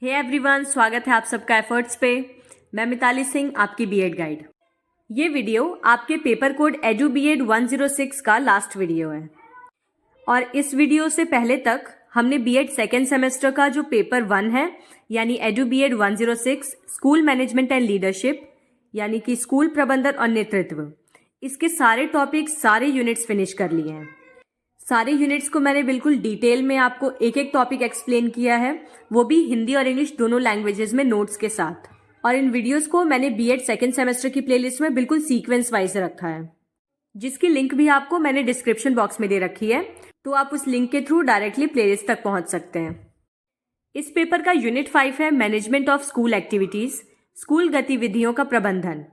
Hey everyone, स्वागत है आप सबका एफर्ट्स पे। मैं मिताली सिंह, आपकी बीएड गाइड। ये वीडियो आपके पेपर कोड एडू बीएड 106 का लास्ट वीडियो है और इस वीडियो से पहले तक हमने बीएड सेकेंड सेमेस्टर का जो पेपर 1 है यानी edu BEd 106 school management and leadership यानी कि स्कूल प्रबंधन और नेतृत्व, इसके सारे टॉपिक्स, सारे यूनिट्स फिनिश कर लिए हैं। सारे यूनिट्स को मैंने बिल्कुल डिटेल में आपको एक एक टॉपिक एक्सप्लेन किया है, वो भी हिंदी और इंग्लिश दोनों लैंग्वेजेस में नोट्स के साथ। और इन वीडियोस को मैंने बीएड सेकेंड सेमेस्टर की प्लेलिस्ट में बिल्कुल सीक्वेंस वाइज रखा है, जिसकी लिंक भी आपको मैंने डिस्क्रिप्शन बॉक्स में दे रखी है, तो आप उस लिंक के थ्रू डायरेक्टली प्लेलिस्ट तक पहुंच सकते हैं। इस पेपर का यूनिट 5 है management of school activities, school गतिविधियों का प्रबंधन।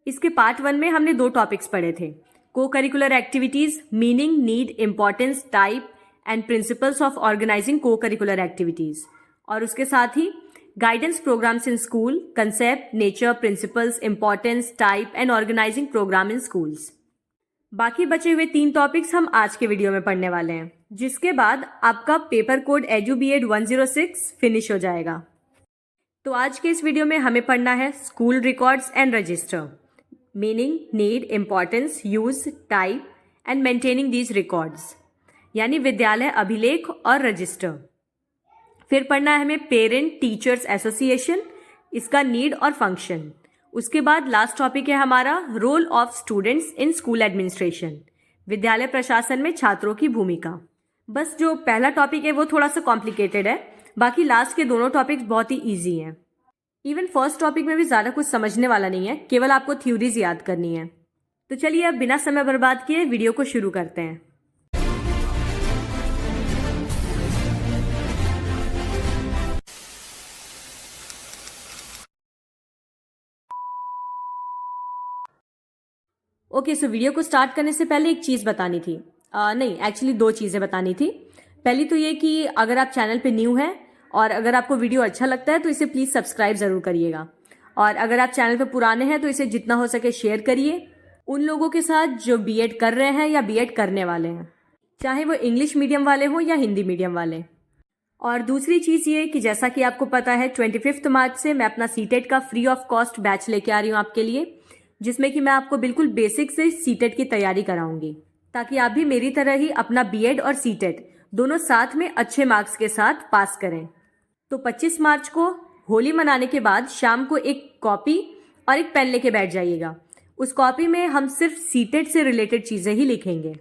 इसके पार्ट 1 में हमने 2 टॉपिक्स पढ़े थे, co-curricular activities, meaning, need, importance, type and principles of organizing co-curricular activities, और उसके साथ ही guidance programs in school, concept, nature, principles, importance, type and organizing program in schools। बाकी बचे हुए 3 टॉपिक्स हम आज के वीडियो में पढ़ने वाले हैं, जिसके बाद आपका paper code edu BEd 106 finish हो जाएगा। तो आज के इस वीडियो में हमें पढ़ना है school records and register, meaning, need, importance, use, type and maintaining these records, यानी विद्यालय अभिलेख और रजिस्टर। फिर पढ़ना है हमें पेरेंट टीचर्स एसोसिएशन, इसका नीड और फंक्शन। उसके बाद लास्ट टॉपिक है हमारा role of students in school administration, विद्यालय प्रशासन में छात्रों की भूमिका। बस जो पहला टॉपिक है वो थोड़ा सा कॉम्प्लिकेटेड है, बाकी लास्ट के दोनों टॉपिक्स बहुत ही ईजी हैं। इवन फर्स्ट टॉपिक में भी ज़्यादा कुछ समझने वाला नहीं है, केवल आपको थ्योरीज याद करनी है। तो चलिए अब बिना समय बर्बाद किए वीडियो को शुरू करते हैं। ओके, सो वीडियो को स्टार्ट करने से पहले एक चीज़ बतानी थी, नहीं एक्चुअली 2 चीज़ें बतानी थी। पहली तो ये कि अगर आप चैनल पे न्यू हैं और अगर आपको वीडियो अच्छा लगता है तो इसे प्लीज़ सब्सक्राइब ज़रूर करिएगा, और अगर आप चैनल पे पुराने हैं तो इसे जितना हो सके शेयर करिए उन लोगों के साथ जो बीएड कर रहे हैं या बीएड करने वाले हैं, चाहे वो इंग्लिश मीडियम वाले हों या हिंदी मीडियम वाले। और दूसरी चीज़ ये कि जैसा कि आपको पता है 25 मार्च से मैं अपना सीटेट का फ्री ऑफ कॉस्ट बैच लेके आ रही हूँ आपके लिए, जिसमें कि मैं आपको बिल्कुल बेसिक से सीटेट की तैयारी कराऊंगी, ताकि आप भी मेरी तरह ही अपना बीएड और सीटेट दोनों साथ में अच्छे मार्क्स के साथ पास करें। तो 25 मार्च को होली मनाने के बाद शाम को एक कॉपी और एक पेन लेके बैठ जाइएगा। उस कॉपी में हम सिर्फ सीटेट से रिलेटेड चीज़ें ही लिखेंगे।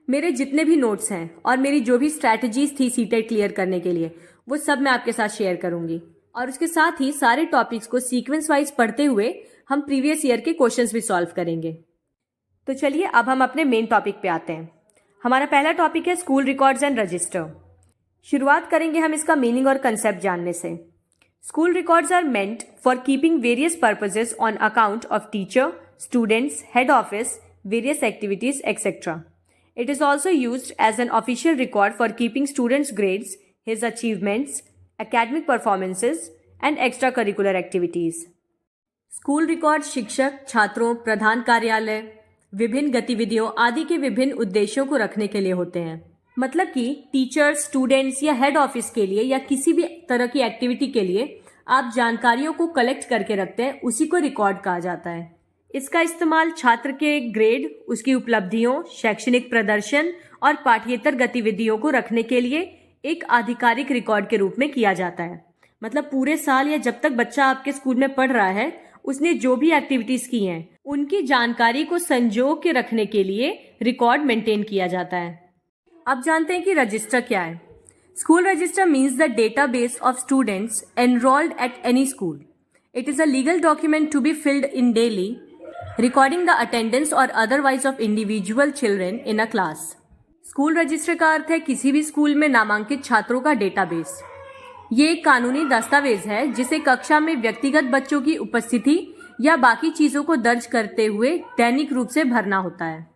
मेरे जितने भी नोट्स हैं और मेरी जो भी स्ट्रैटेजीज थी सीटेट क्लियर करने के लिए, वो सब मैं आपके साथ शेयर करूंगी, और उसके साथ ही सारे टॉपिक्स को सीक्वेंस वाइज पढ़ते हुए हम प्रीवियस ईयर के क्वेश्चंस भी सॉल्व करेंगे। तो चलिए अब हम अपने मेन टॉपिक पे आते हैं। हमारा पहला टॉपिक है स्कूल रिकॉर्ड्स एंड रजिस्टर। शुरुआत करेंगे हम इसका मीनिंग और कंसेप्ट जानने से। School records are meant for keeping various purposes on account of teacher, students, head office, various activities etcetera. It is also used as an official record for keeping students grades, his achievements, academic performances and extra curricular activities. School record शिक्षक, छात्रों, प्रधान कार्यालय, विभिन्न गतिविधियों आदि के विभिन्न उद्देश्यों को रखने के लिए होते हैं। मतलब कि टीचर्स, स्टूडेंट्स या हेड ऑफिस के लिए या किसी भी तरह की एक्टिविटी के लिए आप जानकारियों को कलेक्ट करके रखते हैं, उसी को रिकॉर्ड कहा जाता है। इसका इस्तेमाल छात्र के ग्रेड, उसकी उपलब्धियों, शैक्षणिक प्रदर्शन और पाठ्येतर गतिविधियों को रखने के लिए एक आधिकारिक रिकॉर्ड के रूप में किया जाता है। मतलब पूरे साल या जब तक बच्चा आपके स्कूल में पढ़ रहा है, उसने जो भी एक्टिविटीज की हैं, उनकी जानकारी को संजो के रखने के लिए रिकॉर्ड मेंटेन किया जाता है। अब जानते हैं कि रजिस्टर क्या है। School register means the database of students enrolled at any school. It is a legal document to be filled in daily, recording the attendance और otherwise of individual children in a class. School register का अर्थ है किसी भी school में नामांकित छात्रों का डेटाबेस। ये एक कानूनी दस्तावेज है जिसे कक्षा में व्यक्तिगत बच्चों की उपस्थिति या बाकी चीजों को दर्ज करते हुए दैनिक रूप से भरना होता है।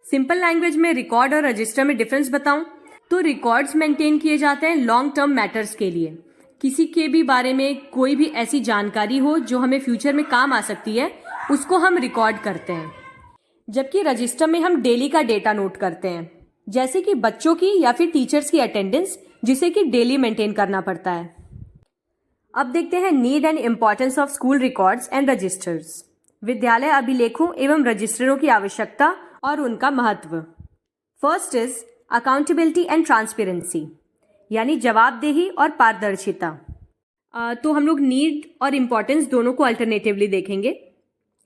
सिंपल लैंग्वेज में रिकॉर्ड और रजिस्टर में डिफरेंस बताऊं तो रिकॉर्ड्स मेंटेन किए जाते हैं लॉन्ग टर्म मैटर्स के लिए, किसी के भी बारे में कोई भी ऐसी जानकारी हो जो हमें फ्यूचर में काम आ सकती है, उसको हम रिकॉर्ड करते हैं। जबकि रजिस्टर में हम डेली का डेटा नोट करते हैं, जैसे कि बच्चों की या फिर टीचर्स की अटेंडेंस, जिसे कि डेली मेंटेन करना पड़ता है। अब देखते हैं need and importance of school records and registers. विद्यालय अभिलेखों एवं रजिस्टरों की आवश्यकता और उनका महत्व। First is accountability and transparency, यानी जवाबदेही और पारदर्शिता। तो हम लोग नीड और इम्पोर्टेंस दोनों को अल्टरनेटिवली देखेंगे।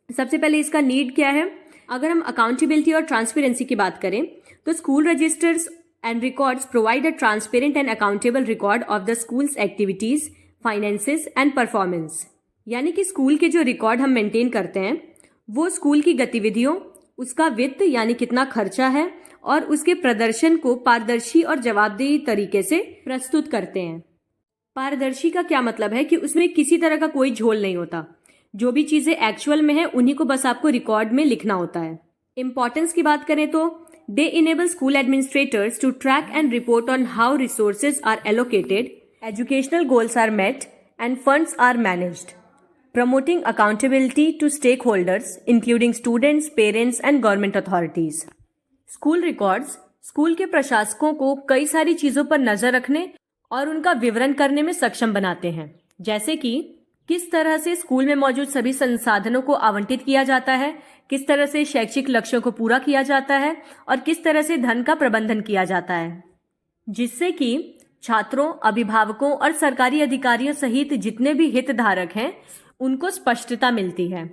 सबसे पहले इसका नीड क्या है। अगर हम अकाउंटेबिलिटी और ट्रांसपेरेंसी की बात करें तो school registers and records provide a transparent and accountable record of the school's activities, finances and performance. यानी कि स्कूल के जो रिकॉर्ड हम मेंटेन करते हैं वो स्कूल की गतिविधियों, उसका वित्त यानी कितना खर्चा है और उसके प्रदर्शन को पारदर्शी और जवाबदेही तरीके से प्रस्तुत करते हैं। पारदर्शी का क्या मतलब है कि उसमें किसी तरह का कोई झोल नहीं होता। जो भी चीजें एक्चुअल में है उन्हीं को बस आपको रिकॉर्ड में लिखना होता है। इंपॉर्टेंस की बात करें तो they enable school administrators to track and report on how resources are allocated, educational goals are met and funds are managed, promoting accountability to stakeholders including students, parents and government authorities. School records school के प्रशासकों को कई सारी चीजों पर नजर रखने और उनका विवरण करने में सक्षम बनाते हैं, जैसे कि किस तरह से स्कूल में मौजूद सभी संसाधनों को आवंटित किया जाता है, किस तरह से शैक्षिक लक्ष्यों को पूरा किया जाता है और किस तरह से धन का प्रबंधन किया जाता है, जिससे कि छात्रों, अभिभावकों और सरकारी अधिकारियों सहित जितने भी हितधारक हैं उनको स्पष्टता मिलती है।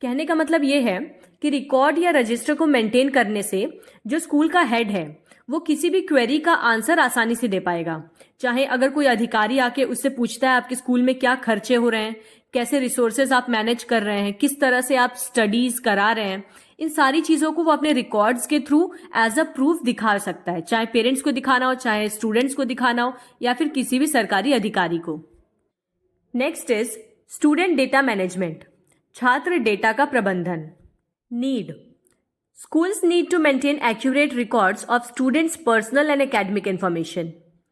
कहने का मतलब ये है कि रिकॉर्ड या रजिस्टर को मेंटेन करने से जो स्कूल का हेड है वो किसी भी क्वेरी का आंसर आसानी से दे पाएगा। चाहे अगर कोई अधिकारी आके उससे पूछता है आपके स्कूल में क्या खर्चे हो रहे हैं, कैसे रिसोर्सेज आप मैनेज कर रहे हैं, किस तरह से आप स्टडीज करा रहे हैं, इन सारी चीजों को वो अपने रिकॉर्ड्स के थ्रू एज अ प्रूफ दिखा सकता है। चाहे पेरेंट्स को दिखाना हो, चाहे स्टूडेंट्स को दिखाना हो या फिर किसी भी सरकारी अधिकारी को। Next is student data management, छात्र डेटा का प्रबंधन। Need schools need to maintain accurate records of students personal and academic information.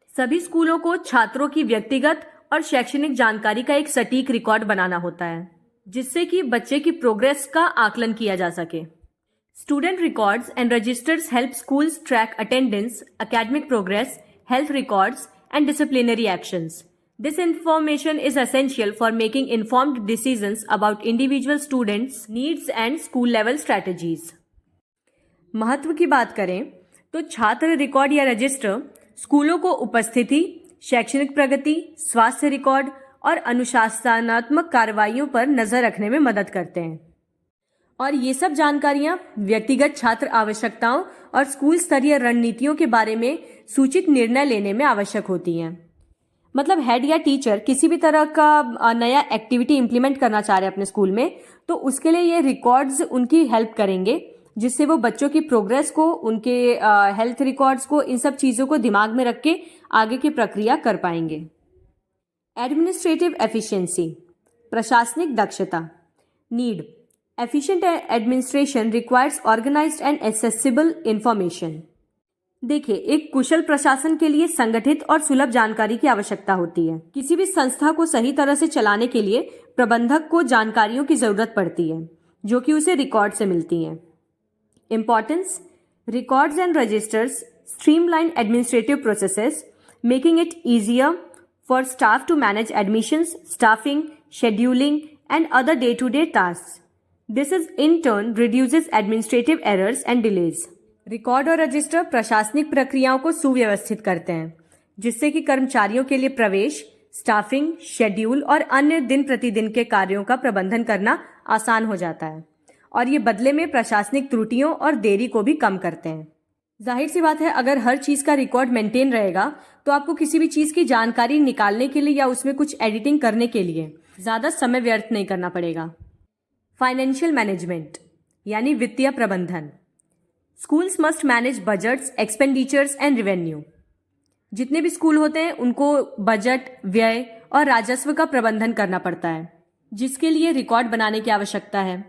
सभी स्कूलों को छात्रों की व्यक्तिगत और शैक्षणिक जानकारी का एक सटीक रिकॉर्ड बनाना होता है, जिससे कि बच्चे की प्रोग्रेस का आकलन किया जा सके। Student records and registers help schools track attendance, academic progress, health records and disciplinary actions. This information is essential for making informed decisions about individual students' needs and school level strategies. महत्व की बात करें तो छात्र record या register स्कूलों को उपस्थिति, शैक्षणिक प्रगति, स्वास्थ्य रिकॉर्ड और अनुशासनात्मक कार्रवाइयों पर नजर रखने में मदद करते हैं। और ये सब जानकारियां व्यक्तिगत छात्र आवश्यकताओं और स्कूल स्तरीय रणनीतियों के बारे में सूचित निर्णय लेने में आवश्यक होती हैं। मतलब हेड या टीचर किसी भी तरह का नया एक्टिविटी इंप्लीमेंट करना चाह रहे हैं अपने स्कूल में, तो उसके लिए ये रिकॉर्ड्स उनकी हेल्प करेंगे, जिससे वो बच्चों की प्रोग्रेस को, उनके हेल्थ रिकॉर्ड्स को, इन सब चीज़ों को दिमाग में रख के आगे की प्रक्रिया कर पाएंगे। एडमिनिस्ट्रेटिव एफिशिएंसी, प्रशासनिक दक्षता। Need efficient administration requires organised and accessible information. देखिए, एक कुशल प्रशासन के लिए संगठित और सुलभ जानकारी की आवश्यकता होती है। किसी भी संस्था को सही तरह से चलाने के लिए प्रबंधक को जानकारियों की जरूरत पड़ती है, जो कि उसे रिकॉर्ड से मिलती हैं। Importance, records and registers streamline administrative processes, making it easier for staff to manage admissions, staffing, scheduling and other day to day task. This is in turn reduces administrative errors and delays. Record और register प्रशासनिक प्रक्रियाओं को सुव्यवस्थित करते हैं, जिससे कि कर्मचारियों के लिए प्रवेश, स्टाफिंग, शेड्यूल और अन्य दिन प्रतिदिन के कार्यों का प्रबंधन करना आसान हो जाता है, और ये बदले में प्रशासनिक त्रुटियों और देरी को भी कम करते हैं। जाहिर सी बात है, अगर हर चीज का रिकॉर्ड मेंटेन रहेगा तो आपको किसी भी चीज की जानकारी निकालने के लिए या उसमें कुछ एडिटिंग करने के लिए ज्यादा समय व्यर्थ नहीं करना पड़ेगा। फाइनेंशियल मैनेजमेंट यानी वित्तीय प्रबंधन। Schools must manage budgets, expenditures and revenue. जितने भी स्कूल होते हैं उनको बजट, व्यय और राजस्व का प्रबंधन करना पड़ता है, जिसके लिए रिकॉर्ड बनाने की आवश्यकता है।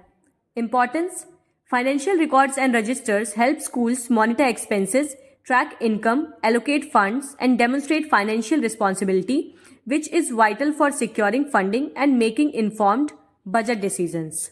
Importance, financial records and registers help schools monitor expenses, track income, allocate funds and demonstrate financial responsibility, which is vital for securing funding and making informed budget decisions.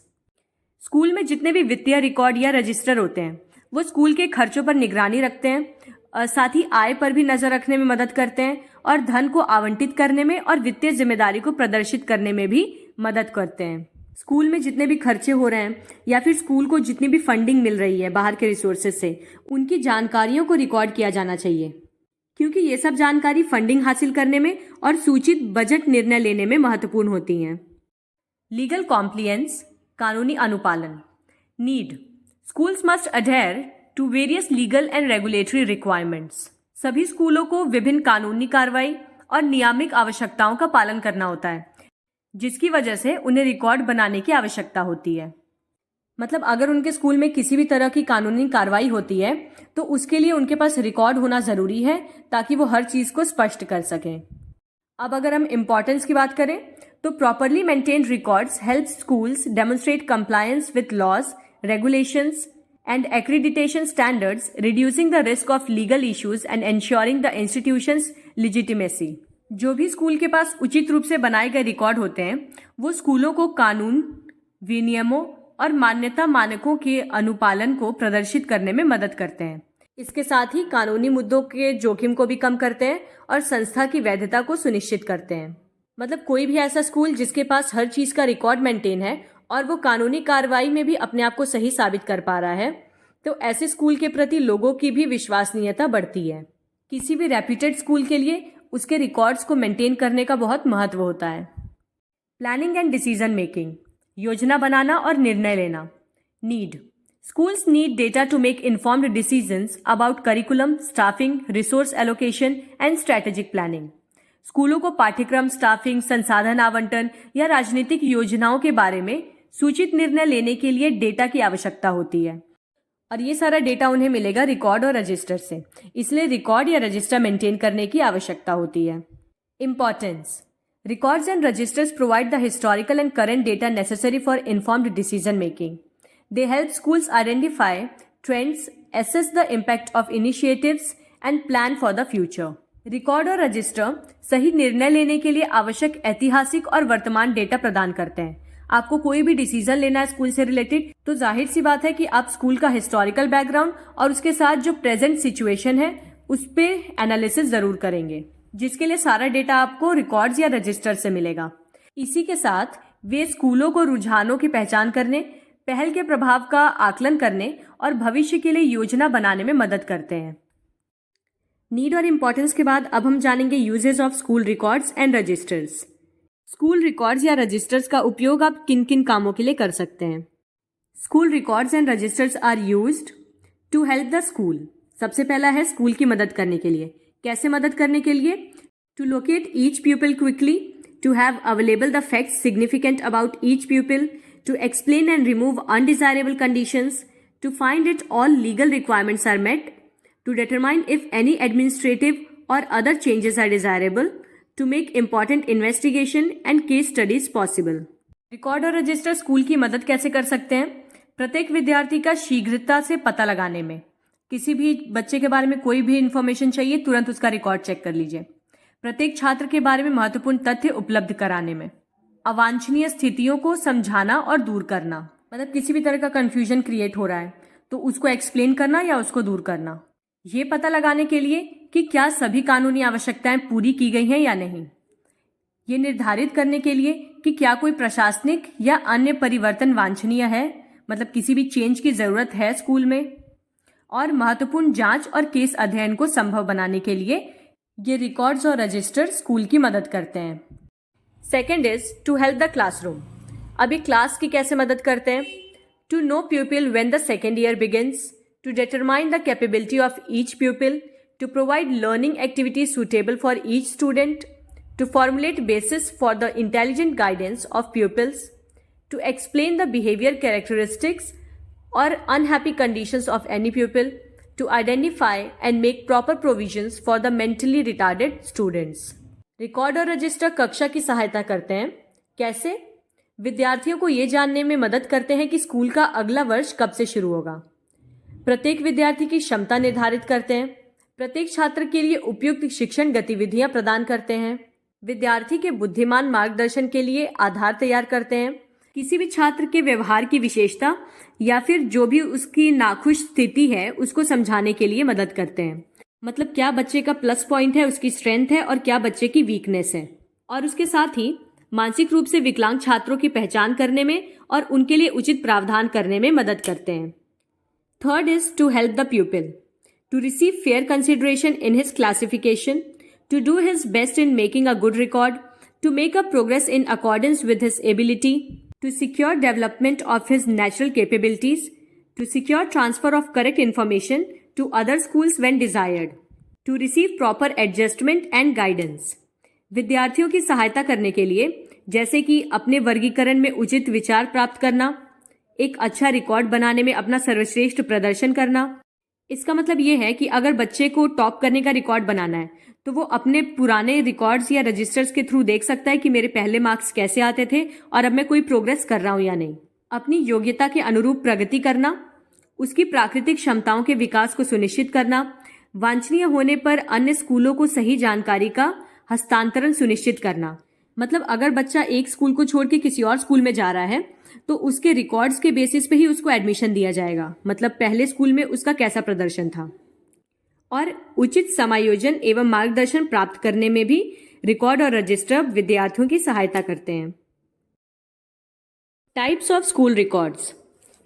School में जितने भी वित्तीय रिकॉर्ड या register होते हैं वो school के खर्चों पर निगरानी रखते हैं, साथ ही आय पर भी नजर रखने में मदद करते हैं और धन को आवंटित करने में और वित्तीय जिम्मेदारी को प्रदर्शित करने में भी मदद करते हैं। स्कूल में जितने भी खर्चे हो रहे हैं या फिर स्कूल को जितनी भी फंडिंग मिल रही है बाहर के रिसोर्सेज से, उनकी जानकारियों को रिकॉर्ड किया जाना चाहिए, क्योंकि ये सब जानकारी फंडिंग हासिल करने में और सूचित बजट निर्णय लेने में महत्वपूर्ण होती हैं। लीगल कॉम्प्लियंस, कानूनी अनुपालन। Need, schools must adhere to various legal and regulatory requirements. सभी स्कूलों को विभिन्न कानूनी कार्रवाई और नियामक आवश्यकताओं का पालन करना होता है, जिसकी वजह से उन्हें रिकॉर्ड बनाने की आवश्यकता होती है। मतलब अगर उनके स्कूल में किसी भी तरह की कानूनी कार्रवाई होती है तो उसके लिए उनके पास रिकॉर्ड होना जरूरी है, ताकि वो हर चीज को स्पष्ट कर सकें। अब अगर हम इम्पोर्टेंस की बात करें तो properly maintained records help schools demonstrate compliance with laws, regulations and accreditation standards, reducing the risk of legal issues and ensuring the institution's legitimacy. जो भी स्कूल के पास उचित रूप से बनाए गए रिकॉर्ड होते हैं वो स्कूलों को कानून, विनियमों और मान्यता मानकों के अनुपालन को प्रदर्शित करने में मदद करते हैं। इसके साथ ही कानूनी मुद्दों के जोखिम को भी कम करते हैं और संस्था की वैधता को सुनिश्चित करते हैं। मतलब कोई भी ऐसा स्कूल जिसके पास हर चीज का रिकॉर्ड मेंटेन है और वो कानूनी कार्रवाई में भी अपने आप को सही साबित कर पा रहा है, तो ऐसे स्कूल के प्रति लोगों की भी विश्वसनीयता बढ़ती है। किसी भी रेप्यूटेड स्कूल के लिए उसके रिकॉर्ड्स को मेंटेन करने का बहुत महत्व होता है। प्लानिंग एंड डिसीजन मेकिंग, योजना बनाना और निर्णय लेना। Need, schools need data to make informed decisions about curriculum, staffing, resource allocation and strategic planning. स्कूलों को पाठ्यक्रम, स्टाफिंग, संसाधन आवंटन या राजनीतिक योजनाओं के बारे में सूचित निर्णय लेने के लिए डेटा की आवश्यकता होती है, और ये सारा डेटा उन्हें मिलेगा रिकॉर्ड और रजिस्टर से, इसलिए रिकॉर्ड या रजिस्टर मेंटेन करने की आवश्यकता होती है। Importance, records and registers provide the historical and current data necessary for informed decision making. They help schools identify trends, assess the impact of initiatives and plan for the future. Record और register सही निर्णय लेने के लिए आवश्यक ऐतिहासिक और वर्तमान डेटा प्रदान करते हैं। आपको कोई भी डिसीजन लेना है स्कूल से रिलेटेड, तो जाहिर सी बात है कि आप स्कूल का हिस्टोरिकल बैकग्राउंड और उसके साथ जो प्रेजेंट सिचुएशन है उस पे एनालिसिस जरूर करेंगे, जिसके लिए सारा डेटा आपको रिकॉर्ड्स या रजिस्टर से मिलेगा। इसी के साथ वे स्कूलों को रुझानों की पहचान करने, पहल के प्रभाव का आकलन करने और भविष्य के लिए योजना बनाने में मदद करते हैं। नीड और इम्पोर्टेंस के बाद अब हम जानेंगे uses of school records and registers. School records या रजिस्टर्स का उपयोग आप किन किन कामों के लिए कर सकते हैं? School records and registers are used to help the school. सबसे पहला है स्कूल की मदद करने के लिए। कैसे मदद करने के लिए? To locate each pupil quickly, to have available the facts significant about each pupil, to explain and remove undesirable conditions, to find it all legal requirements are met, to determine if any administrative or other changes are desirable, to make important investigation and case studies possible. Record और register school की मदद कैसे कर सकते हैं? प्रत्येक विद्यार्थी का शीघ्रता से पता लगाने में। किसी भी बच्चे के बारे में कोई भी इंफॉर्मेशन चाहिए, तुरंत उसका रिकॉर्ड चेक कर लीजिए। प्रत्येक छात्र के बारे में महत्वपूर्ण तथ्य उपलब्ध कराने में। अवांछनीय स्थितियों को समझाना और दूर करना, मतलब किसी भी तरह का कंफ्यूजन क्रिएट हो रहा है तो उसको एक्सप्लेन करना या उसको दूर करना। ये पता लगाने के लिए कि क्या सभी कानूनी आवश्यकताएं पूरी की गई हैं या नहीं। ये निर्धारित करने के लिए कि क्या कोई प्रशासनिक या अन्य परिवर्तन वांछनीय है, मतलब किसी भी चेंज की जरूरत है स्कूल में। और महत्वपूर्ण जांच और केस अध्ययन को संभव बनाने के लिए ये रिकॉर्ड्स और रजिस्टर स्कूल की मदद करते हैं। Second is to help the classroom. अभी क्लास की कैसे मदद करते हैं? To know pupil when the second year begins, to determine the capability of each pupil, to provide learning activities suitable for each student, to formulate basis for the intelligent guidance of pupils, to explain the behaviour characteristics और unhappy conditions of any pupil, to identify and make proper provisions for the mentally retarded students. Record और register कक्षा की सहायता करते हैं। कैसे? विद्यार्थियों को ये जानने में मदद करते हैं कि स्कूल का अगला वर्ष कब से शुरू होगा। प्रत्येक विद्यार्थी की क्षमता निर्धारित करते हैं। प्रत्येक छात्र के लिए उपयुक्त शिक्षण गतिविधियां प्रदान करते हैं। विद्यार्थी के बुद्धिमान मार्गदर्शन के लिए आधार तैयार करते हैं। किसी भी छात्र के व्यवहार की विशेषता या फिर जो भी उसकी नाखुश स्थिति है उसको समझाने के लिए मदद करते हैं। मतलब क्या बच्चे का प्लस पॉइंट है, उसकी स्ट्रेंथ है, और क्या बच्चे की वीकनेस है। और उसके साथ ही मानसिक रूप से विकलांग छात्रों की पहचान करने में और उनके लिए उचित प्रावधान करने में मदद करते हैं। Third is to help the pupil to receive fair consideration in his classification, to do his best in making a good record, to make a progress in accordance with his ability, to secure development of his natural capabilities, to secure transfer of correct information to other schools when desired, to receive proper adjustment and guidance. विद्यार्थियों की सहायता करने के लिए, जैसे कि अपने वर्गीकरण में उचित विचार प्राप्त करना, एक अच्छा रिकॉर्ड बनाने में अपना सर्वश्रेष्ठ प्रदर्शन करना। इसका मतलब ये है कि अगर बच्चे को टॉप करने का रिकॉर्ड बनाना है तो वो अपने पुराने रिकॉर्ड्स या रजिस्टर्स के थ्रू देख सकता है कि मेरे पहले मार्क्स कैसे आते थे और अब मैं कोई प्रोग्रेस कर रहा हूं या नहीं। अपनी योग्यता के अनुरूप प्रगति करना, उसकी प्राकृतिक क्षमताओं के विकास को सुनिश्चित करना, वांछनीय होने पर अन्य स्कूलों को सही जानकारी का हस्तांतरण सुनिश्चित करना। मतलब अगर बच्चा एक स्कूल को छोड़ के किसी और स्कूल में जा रहा है तो उसके रिकॉर्ड्स के बेसिस पे ही उसको एडमिशन दिया जाएगा, मतलब पहले स्कूल में उसका कैसा प्रदर्शन था। और उचित समायोजन एवं मार्गदर्शन प्राप्त करने में भी रिकॉर्ड और रजिस्टर विद्यार्थियों की सहायता करते हैं। Types of school records.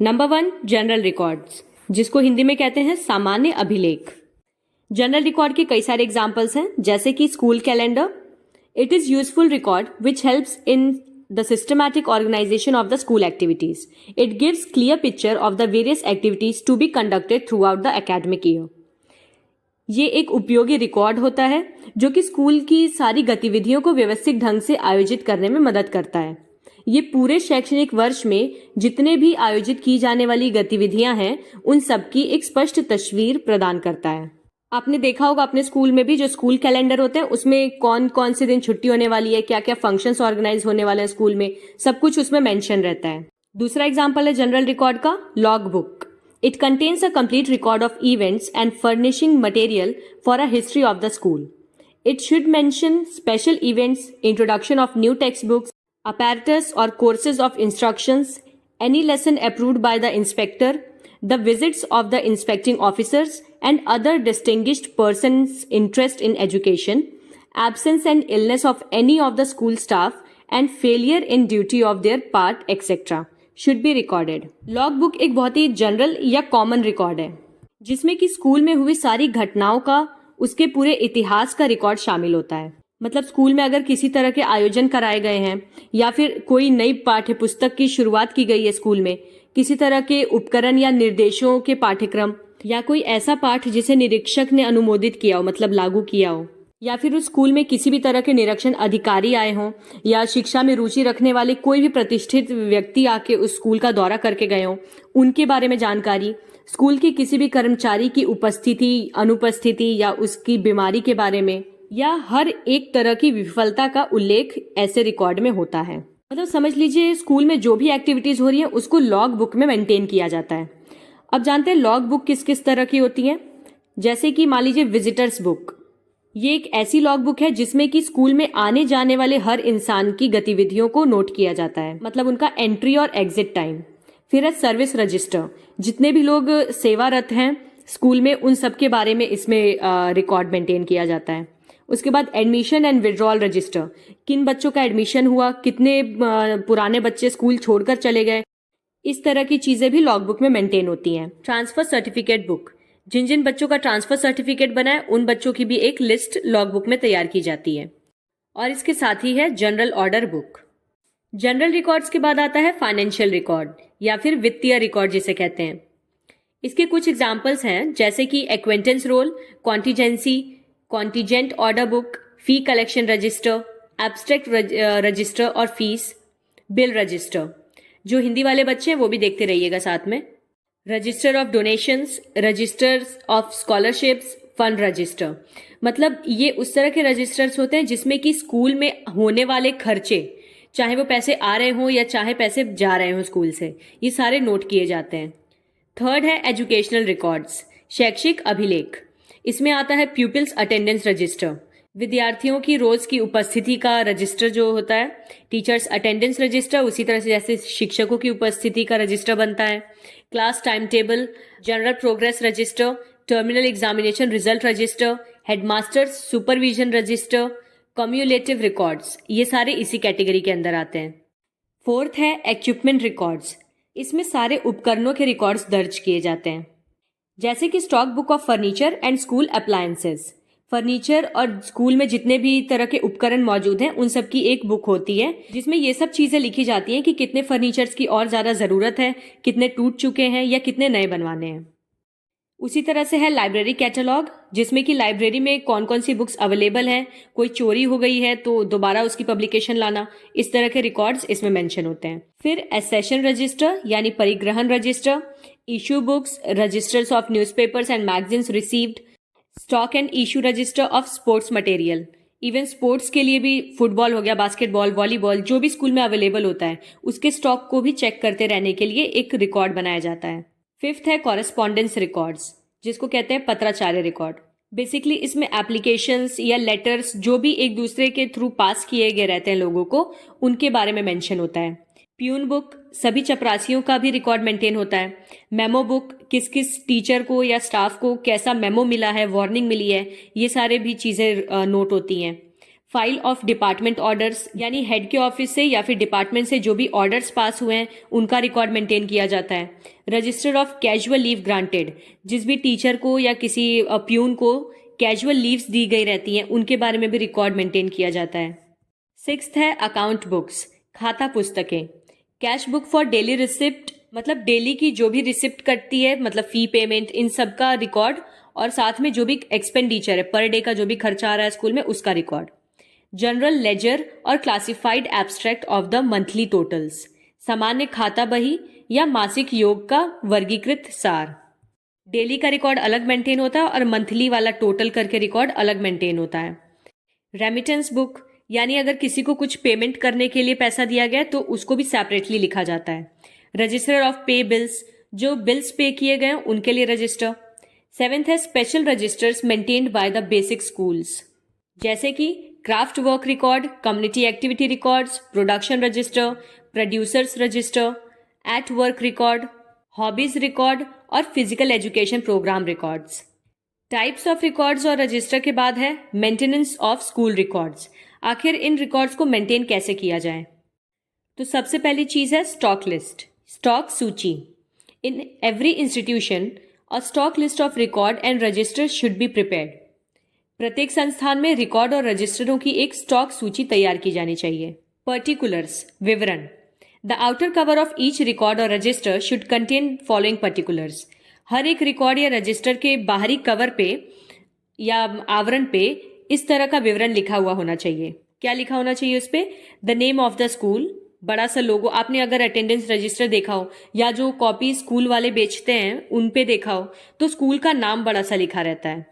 Number 1, general records, जिसको हिंदी में कहते हैं सामान्य अभिलेख। जनरल रिकॉर्ड के कई सारे एग्जाम्पल्स हैं, जैसे कि school calendar. It is useful record which helps in the systematic organization of the school activities. It gives clear picture of the various activities to be conducted throughout the academic year. ये एक उपयोगी record होता है जो कि school की सारी गतिविधियों को व्यवस्थित ढंग से आयोजित करने में मदद करता है। ये पूरे शैक्षणिक वर्ष में जितने भी आयोजित की जाने वाली गतिविधियां हैं उन सब की एक स्पष्ट तस्वीर प्रदान करता है। आपने देखा होगा अपने स्कूल में भी जो स्कूल कैलेंडर होते हैं उसमें कौन कौन से दिन छुट्टी होने वाली है, क्या क्या फंक्शंस ऑर्गेनाइज होने वाले हैं स्कूल में, सब कुछ उसमें मेंशन रहता है। दूसरा एग्जांपल है जनरल रिकॉर्ड का log book. It contains a complete record of events and furnishing material for a history of the school. It should mention special events, introduction of new text books, apparatus or courses of instructions, any lesson approved by the inspector, the visits of the inspecting officers and other distinguished persons' interest in education, absence and illness of any of the school staff and failure in duty of their part etc. should be recorded. Log book एक बहुत ही general या common record है जिसमें कि school में हुई सारी घटनाओं का, उसके पूरे इतिहास का रिकॉर्ड शामिल होता है। मतलब स्कूल में अगर किसी तरह के आयोजन कराए गए हैं या फिर कोई नई पाठ्य पुस्तक की शुरुआत की गई है स्कूल में, किसी तरह के उपकरण या निर्देशों के पाठ्यक्रम या कोई ऐसा पाठ जिसे निरीक्षक ने अनुमोदित किया हो, मतलब लागू किया हो, या फिर उस स्कूल में किसी भी तरह के निरीक्षण अधिकारी आए हों या शिक्षा में रुचि रखने वाले कोई भी प्रतिष्ठित व्यक्ति आके उस स्कूल का दौरा करके गए हों, उनके बारे में जानकारी, स्कूल के किसी भी कर्मचारी की उपस्थिति, अनुपस्थिति या उसकी बीमारी के बारे में, या हर एक तरह की विफलता का उल्लेख ऐसे रिकॉर्ड में होता है। मतलब समझ लीजिए स्कूल में जो भी एक्टिविटीज हो रही है उसको लॉग बुक में मेंटेन किया जाता है। अब जानते हैं लॉग बुक किस किस तरह की होती है। जैसे कि मान लीजिए विजिटर्स बुक, ये एक ऐसी लॉग बुक है जिसमें कि स्कूल में आने जाने वाले हर इंसान की गतिविधियों को नोट किया जाता है, मतलब उनका एंट्री और एग्जिट टाइम। फिर है सर्विस रजिस्टर, जितने भी लोग सेवारत हैं स्कूल में उन सब के बारे में इसमें रिकॉर्ड मेंटेन किया जाता है। उसके बाद एडमिशन एंड विड्रॉल रजिस्टर, किन बच्चों का एडमिशन हुआ, कितने पुराने बच्चे स्कूल छोड़कर चले गए, इस तरह की चीजें भी लॉग बुक में मेंटेन होती हैं। ट्रांसफर सर्टिफिकेट बुक, जिन जिन बच्चों का ट्रांसफर सर्टिफिकेट बना है उन बच्चों की भी एक लिस्ट लॉग बुक में तैयार की जाती है। और इसके साथ ही है general order book. General records के बाद आता है फाइनेंशियल रिकॉर्ड या फिर वित्तीय रिकॉर्ड जिसे कहते हैं। इसके कुछ एग्जाम्पल्स हैं, जैसे कि acquaintance roll, contingency, contingent order book, fee collection register, abstract register और फीस, बिल रजिस्टर। जो हिंदी वाले बच्चे हैं वो भी देखते रहिएगा साथ में। Register of donations, registers of scholarships, fund register. मतलब ये उस तरह के रजिस्टर्स होते हैं जिसमें कि स्कूल में होने वाले खर्चे, चाहे वो पैसे आ रहे हों या चाहे पैसे जा रहे हों स्कूल से, ये सारे नोट किए जाते हैं। थर्ड है एजुकेशनल रिकॉर्ड्स, शैक्षिक अभिलेख। इसमें आता है प्यूपिल्स अटेंडेंस रजिस्टर, विद्यार्थियों की रोज की उपस्थिति का रजिस्टर जो होता है। टीचर्स अटेंडेंस रजिस्टर, उसी तरह से जैसे शिक्षकों की उपस्थिति का रजिस्टर बनता है। Class time table, general progress register, terminal examination result register, headmasters supervision register, cumulative records, ये सारे इसी कैटेगरी के अंदर आते हैं। फोर्थ है इक्विपमेंट रिकॉर्ड्स। इसमें सारे उपकरणों के रिकॉर्ड्स दर्ज किए जाते हैं, जैसे कि stock book of furniture and school appliances. Furniture और स्कूल में जितने भी तरह के उपकरण मौजूद हैं उन सब की एक बुक होती है, जिसमें ये सब चीजें लिखी जाती हैं कि कितने फर्नीचर्स की और ज्यादा जरूरत है, कितने टूट चुके हैं या कितने नए बनवाने हैं। उसी तरह से है लाइब्रेरी कैटलॉग, जिसमें कि लाइब्रेरी में कौन कौन सी बुक्स अवेलेबल हैं, कोई चोरी हो गई है तो दोबारा उसकी पब्लिकेशन लाना, इस तरह के रिकॉर्ड्स इसमें मेंशन होते हैं। फिर एसेशन रजिस्टर यानी परिग्रहण register, issue books, registers of newspapers and magazines received, stock and issue register of sports material. Even sports के लिए भी फुटबॉल हो गया, बास्केटबॉल, वॉलीबॉल, जो भी स्कूल में अवेलेबल होता है उसके स्टॉक को भी चेक करते रहने के लिए एक रिकॉर्ड बनाया जाता है। फिफ्थ है कॉरेस्पॉन्डेंस रिकॉर्ड्स, जिसको कहते हैं पत्राचार्य रिकॉर्ड। बेसिकली इसमें एप्लीकेशंस या लेटर्स जो भी एक दूसरे के थ्रू पास किए गए रहते हैं लोगों को, उनके बारे में मेंशन होता है। प्यून बुक, सभी चपरासियों का भी रिकॉर्ड मेंटेन होता है। मेमो बुक, किस किस टीचर को या स्टाफ को कैसा मेमो मिला है, वार्निंग मिली है, ये सारे भी चीजें नोट होती हैं। फाइल ऑफ डिपार्टमेंट ऑर्डर्स, यानी हेड के ऑफिस से या फिर डिपार्टमेंट से जो भी ऑर्डर्स पास हुए हैं उनका रिकॉर्ड मेंटेन किया जाता है। Register of casual leave granted, जिस भी टीचर को या किसी प्यून को कैजुअल लीव्स दी गई रहती हैं उनके बारे में भी रिकॉर्ड मेंटेन किया जाता है। सिक्स्थ है अकाउंट बुक्स, खाता पुस्तकें। Cash book for daily receipt, मतलब डेली की जो भी रिसिप्ट कटती है, मतलब फी पेमेंट, इन सब का रिकॉर्ड, और साथ में जो भी एक्सपेंडिचर है, पर डे का जो भी खर्चा आ रहा है स्कूल में, उसका रिकॉर्ड। जनरल लेजर और classified abstract of the monthly totals, सामान्य खाता बही या मासिक योग का वर्गीकृत सार। डेली का रिकॉर्ड अलग मेंटेन होता है और मंथली वाला टोटल करके रिकॉर्ड अलग मेंटेन होता है। रेमिटेंस बुक, यानी अगर किसी को कुछ पेमेंट करने के लिए पैसा दिया गया तो उसको भी सेपरेटली लिखा जाता है। रजिस्टर ऑफ पे बिल्स, जो बिल्स पे किए गए हैं उनके लिए रजिस्टर। सेवेंथ है special registers maintained by the basic schools, जैसे कि craft work record, community activity records, production register, producers register, at work record, hobbies record और physical education programme records. Types of records और register के बाद है maintenance of school records. आखिर इन records को maintain कैसे किया जाए? तो सबसे पहली चीज है स्टॉक लिस्ट, स्टॉक सूची। In every institution a stock list of record and register should be prepared. प्रत्येक संस्थान में रिकॉर्ड और रजिस्टरों की एक स्टॉक सूची तैयार की जानी चाहिए। पर्टिकुलर्स, विवरण। The outer cover of each record और register should contain following particulars. हर एक रिकॉर्ड या रजिस्टर के बाहरी कवर पे या आवरण पे इस तरह का विवरण लिखा हुआ होना चाहिए। क्या लिखा होना चाहिए उस पे? The name of the school, बड़ा सा लोगो। आपने अगर अटेंडेंस रजिस्टर देखा हो या जो कॉपी स्कूल वाले बेचते हैं उन पे देखा हो तो स्कूल का नाम बड़ा सा लिखा रहता है।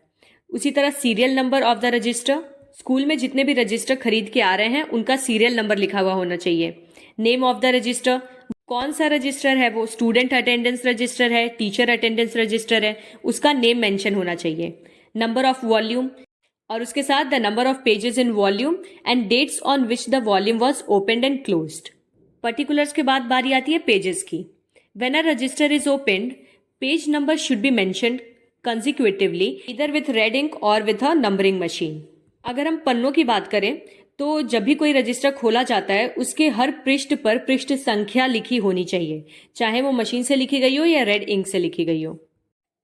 उसी तरह serial number of the register, school में जितने भी रजिस्टर खरीद के आ रहे हैं उनका सीरियल नंबर लिखा हुआ होना चाहिए। नेम ऑफ द रजिस्टर, कौन सा रजिस्टर है वो, स्टूडेंट अटेंडेंस रजिस्टर है, टीचर अटेंडेंस रजिस्टर है, उसका नेम मेंशन होना चाहिए। नंबर ऑफ वॉल्यूम, और उसके साथ the number of pages in volume and dates on which the volume was opened and closed. Particulars के बाद बारी आती है पेजेस की। When a register is opened, page number should be mentioned consecutively either with red ink or with a numbering machine. अगर हम पन्नों की बात करें तो जब भी कोई रजिस्टर खोला जाता है उसके हर पृष्ठ पर पृष्ठ संख्या लिखी होनी चाहिए, चाहे वो मशीन से लिखी गई हो या रेड इंक से लिखी गई हो।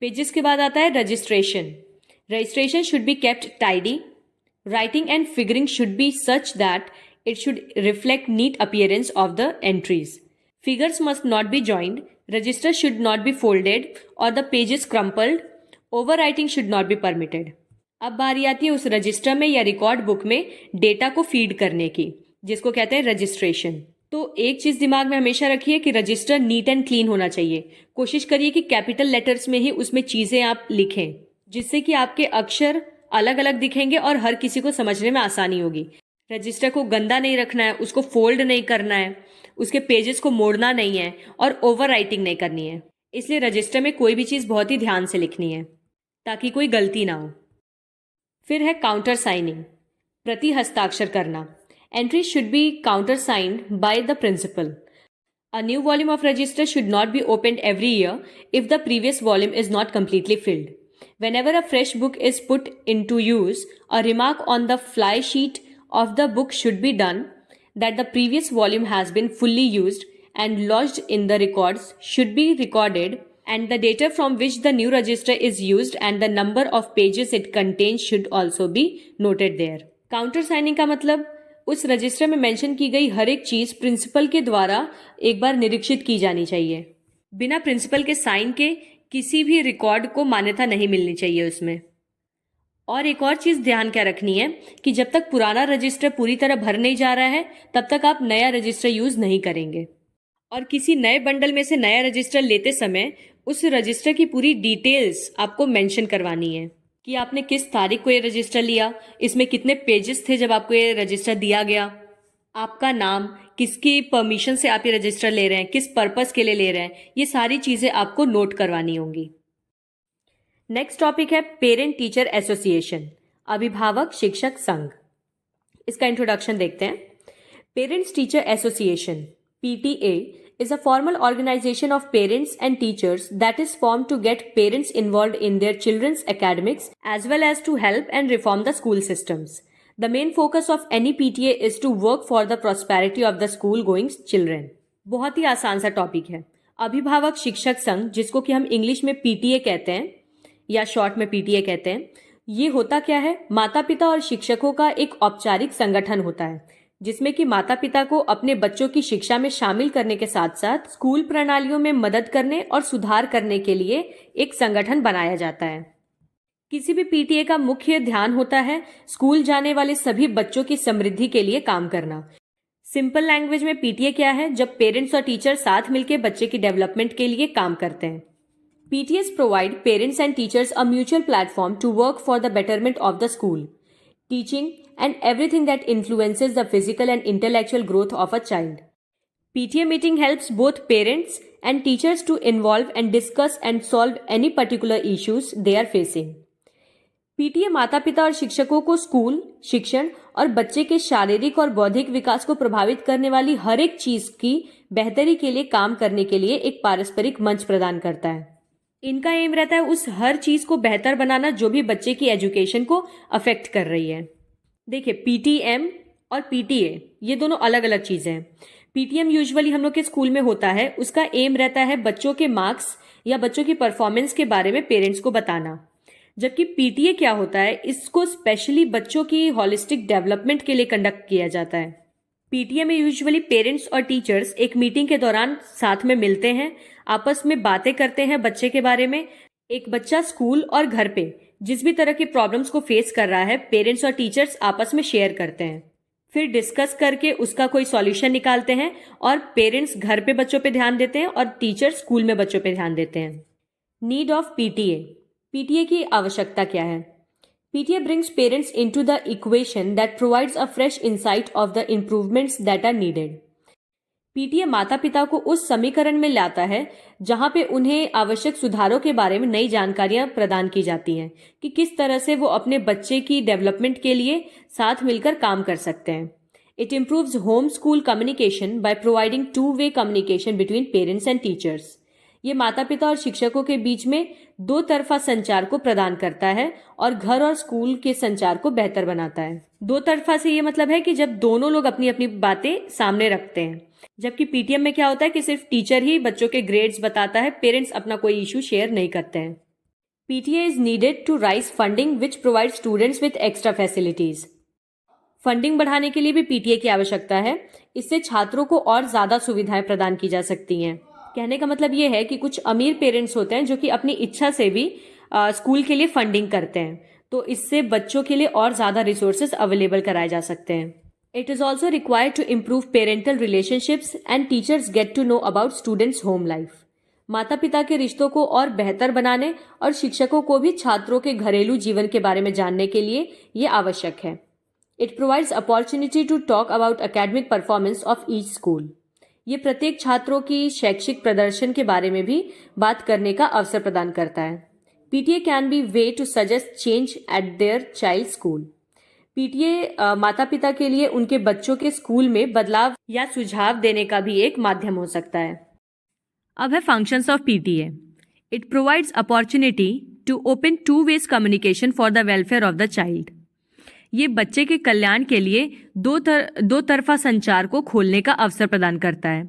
पेजेस के बाद आता है registration. Registration should be kept tidy. Writing and figuring should be such that it should reflect neat appearance of the entries. Figures must not be joined, register should not be folded और the pages crumpled. Over writing should not be permitted. अब बारी आती है उस register में या record book में data को फीड करने की, जिसको कहते हैं रजिस्ट्रेशन। तो एक चीज दिमाग में हमेशा रखिए कि रजिस्टर नीट एंड क्लीन होना चाहिए। कोशिश करिए कि कैपिटल लेटर्स में ही उसमें चीजें आप लिखें, जिससे कि आपके अक्षर अलग अलग दिखेंगे और हर किसी को समझने में आसानी होगी। रजिस्टर को गंदा नहीं रखना है, उसको फोल्ड नहीं करना है, उसके पेजेस को मोड़ना नहीं है और ओवर राइटिंग नहीं करनी है। इसलिए रजिस्टर में कोई भी चीज बहुत ही ध्यान से लिखनी है ताकि कोई गलती ना हो। फिर है काउंटर साइनिंग, प्रति हस्ताक्षर करना। Entry should be counter signed by the principal. A new volume of register should not be opened every year if the previous volume is not completely filled. Whenever a fresh book is put into use, a remark on the fly sheet of the book should be done that the previous volume has been fully used and lodged in the records should be recorded, and the data from which the new register is used and the number of pages it contains should also be noted there. Counter signing का मतलब उस register में mention की गई हर एक चीज principal के द्वारा एक बार निरीक्षित की जानी चाहिए। बिना प्रिंसिपल के साइन के किसी भी रिकॉर्ड को मान्यता नहीं मिलनी चाहिए उसमें। और एक और चीज ध्यान क्या रखनी है कि जब तक पुराना रजिस्टर पूरी तरह भर नहीं जा रहा है तब तक आप नया रजिस्टर यूज नहीं करेंगे। और किसी नए बंडल में से नया रजिस्टर लेते समय उस रजिस्टर की पूरी डिटेल्स आपको मेंशन करवानी है कि आपने किस तारीख को ये रजिस्टर लिया, इसमें कितने पेजेस थे जब आपको ये रजिस्टर दिया गया, आपका नाम, किसकी परमिशन से आप ये रजिस्टर ले रहे हैं, किस पर्पस के लिए ले रहे हैं, ये सारी चीजें आपको नोट करवानी होंगी। नेक्स्ट टॉपिक है पेरेंट टीचर एसोसिएशन, अभिभावक शिक्षक संघ। इसका इंट्रोडक्शन देखते हैं। Parents teacher association PTA is a formal organization of parents and teachers that is formed to get parents involved in their children's academics as well as to help and reform the school systems. The main focus of any PTA is to work for the prosperity of the school going children. बहुत ही आसान सा topic है। अभिभावक शिक्षक संघ, जिसको कि हम इंग्लिश में पीटीए कहते हैं या शॉर्ट में पीटीए कहते हैं, ये होता क्या है? माता पिता और शिक्षकों का एक औपचारिक संगठन होता है जिसमें कि माता पिता को अपने बच्चों की शिक्षा में शामिल करने के साथ साथ स्कूल प्रणालियों में मदद करने और सुधार करने के लिए एक संगठन बनाया जाता है। किसी भी पीटीए का मुख्य ध्यान होता है स्कूल जाने वाले सभी बच्चों की समृद्धि के लिए काम करना। सिंपल लैंग्वेज में पीटीए क्या है? जब पेरेंट्स और टीचर साथ मिलकर बच्चे की डेवलपमेंट के लिए काम करते हैं। PTAs provide parents and teachers a mutual platform to work for the betterment of the school, teaching, and everything that influences the physical and intellectual growth of a child. PTA meeting helps both parents and teachers to involve and discuss and solve any particular issues they are facing. PTA माता पिता और शिक्षकों को school, शिक्षण और बच्चे के शारीरिक और बौद्धिक विकास को प्रभावित करने वाली हर एक चीज की बेहतरी के लिए काम करने के लिए एक पारस्परिक मंच प्रदान करता है। इनका एम रहता है उस हर चीज को बेहतर बनाना जो भी बच्चे की एजुकेशन को अफेक्ट कर रही है। देखिए, पीटीएम और पीटीए ये दोनों अलग अलग चीजें हैं। पीटीएम यूजुअली हम लोग के स्कूल में होता है, उसका एम रहता है बच्चों के मार्क्स या बच्चों की परफॉर्मेंस के बारे में पेरेंट्स को बताना। जबकि पीटीए क्या होता है, इसको स्पेशली बच्चों की होलिस्टिक डेवलपमेंट के लिए कंडक्ट किया जाता है। पीटीए में यूजुअली पेरेंट्स और टीचर्स एक मीटिंग के दौरान साथ में मिलते हैं, आपस में बातें करते हैं बच्चे के बारे में। एक बच्चा स्कूल और घर पे जिस भी तरह की प्रॉब्लम्स को फेस कर रहा है, पेरेंट्स और टीचर्स आपस में शेयर करते हैं, फिर डिस्कस करके उसका कोई सॉल्यूशन निकालते हैं और पेरेंट्स घर पे बच्चों पे ध्यान देते हैं और टीचर स्कूल में बच्चों पे ध्यान देते हैं। नीड ऑफ पीटीए, पीटीए की आवश्यकता क्या है? PTA brings parents into the equation that provides a fresh insight of the improvements that are needed. PTA माता पिता को उस समीकरण में लाता है जहां पे उन्हें आवश्यक सुधारों के बारे में नई जानकारियां प्रदान की जाती हैं कि किस तरह से वो अपने बच्चे की डेवलपमेंट के लिए साथ मिलकर काम कर सकते हैं। It improves home school communication by providing two-way communication between parents and teachers. ये माता पिता और शिक्षकों के बीच में दो तरफा संचार को प्रदान करता है और घर और स्कूल के संचार को बेहतर बनाता है। दो तरफा से ये मतलब है कि जब दोनों लोग अपनी अपनी बातें सामने रखते हैं। जबकि पीटीएम में क्या होता है कि सिर्फ टीचर ही बच्चों के ग्रेड्स बताता है, पेरेंट्स अपना कोई इशू शेयर नहीं करते हैं। PTA is needed to raise funding which provide students with extra facilities. Funding बढ़ाने के लिए भी पीटीए की आवश्यकता है। इससे छात्रों को और ज्यादा सुविधाएं प्रदान की जा सकती हैं। कहने का मतलब ये है कि कुछ अमीर पेरेंट्स होते हैं जो कि अपनी इच्छा से भी स्कूल के लिए फंडिंग करते हैं, तो इससे बच्चों के लिए और ज्यादा रिसोर्सेज अवेलेबल कराए जा सकते हैं। It is also required to improve parental relationships and teachers get to know about students home life. माता पिता के रिश्तों को और बेहतर बनाने और शिक्षकों को भी छात्रों के घरेलू जीवन के बारे में जानने के लिए ये आवश्यक है। It provides opportunity to talk about academic performance of each school. ये प्रत्येक छात्रों की शैक्षिक प्रदर्शन के बारे में भी बात करने का अवसर प्रदान करता है। PTA can be way to suggest change at their child school. PTA माता पिता के लिए उनके बच्चों के स्कूल में बदलाव या सुझाव देने का भी एक माध्यम हो सकता है। अब है functions of PTA. It provides opportunity to open two-ways communication for the welfare of the child. ये बच्चे के कल्याण के लिए दो तरफा संचार को खोलने का अवसर प्रदान करता है.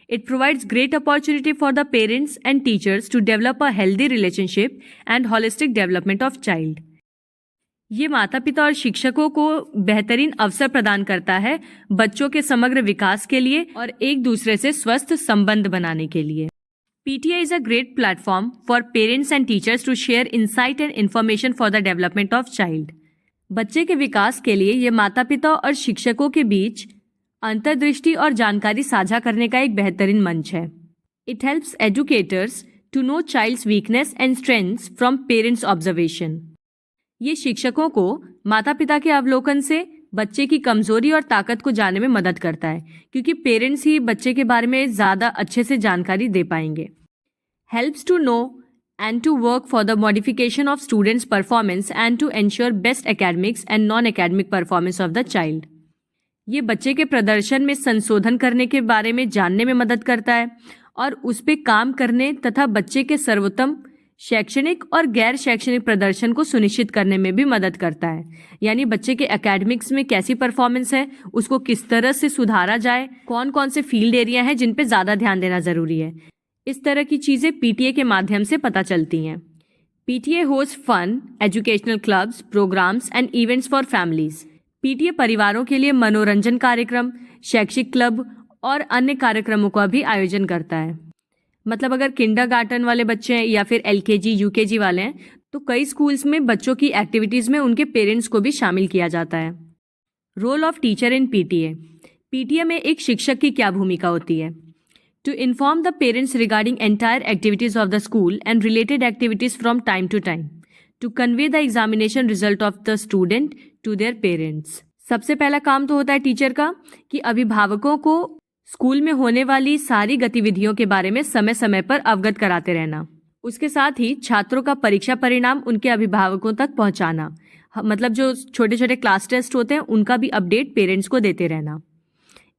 It provides great opportunity for the parents and teachers to develop a healthy relationship and holistic development of child. ये माता पिता और शिक्षकों को बेहतरीन अवसर प्रदान करता है बच्चों के समग्र विकास के लिए और एक दूसरे से स्वस्थ संबंध बनाने के लिए. PTA is a great platform for parents and teachers to share insight and information for the development of child. बच्चे के विकास के लिए ये माता पिता और शिक्षकों के बीच अंतर्दृष्टि और जानकारी साझा करने का एक बेहतरीन मंच है. It helps educators to know child's weakness and strengths from parents' observation. ये शिक्षकों को माता पिता के अवलोकन से बच्चे की कमजोरी और ताकत को जानने में मदद करता है, क्योंकि पेरेंट्स ही बच्चे के बारे में ज़्यादा अच्छे से जानकारी दे पाएंगे. Helps to know and to work for the modification of students performance and to ensure best academics and non academic performance of the child. ये बच्चे के प्रदर्शन में संशोधन करने के बारे में जानने में मदद करता है और उस पर काम करने तथा बच्चे के सर्वोत्तम शैक्षणिक और गैर शैक्षणिक प्रदर्शन को सुनिश्चित करने में भी मदद करता है. यानी बच्चे के एकेडमिक्स में कैसी परफॉर्मेंस है, उसको किस तरह से सुधारा जाए, कौन कौन से फील्ड एरिया हैं जिन पे ज़्यादा ध्यान देना ज़रूरी है. इस तरह की चीज़ें पीटीए के माध्यम से पता चलती हैं. PTA host fun, educational clubs, programmes and events for families. PTA परिवारों के लिए मनोरंजन कार्यक्रम, शैक्षिक क्लब और अन्य कार्यक्रमों का भी आयोजन करता है. मतलब अगर किंडरगार्टन वाले बच्चे हैं या फिर एलकेजी यूकेजी वाले हैं तो कई स्कूल्स में बच्चों की एक्टिविटीज़ में उनके पेरेंट्स को भी शामिल किया जाता है. Role of teacher in PTA. PTA में एक शिक्षक की क्या भूमिका होती है? To inform the parents regarding entire activities of the school and related activities from time to time. To convey the examination result of the student to their parents. सबसे पहला काम तो होता है टीचर का कि अभिभावकों को स्कूल में होने वाली सारी गतिविधियों के बारे में समय समय पर अवगत कराते रहना. उसके साथ ही छात्रों का परीक्षा परिणाम उनके अभिभावकों तक पहुंचाना. मतलब जो छोटे छोटे क्लास टेस्ट होते हैं उनका भी अपडेट पेरेंट्स को देते रहना.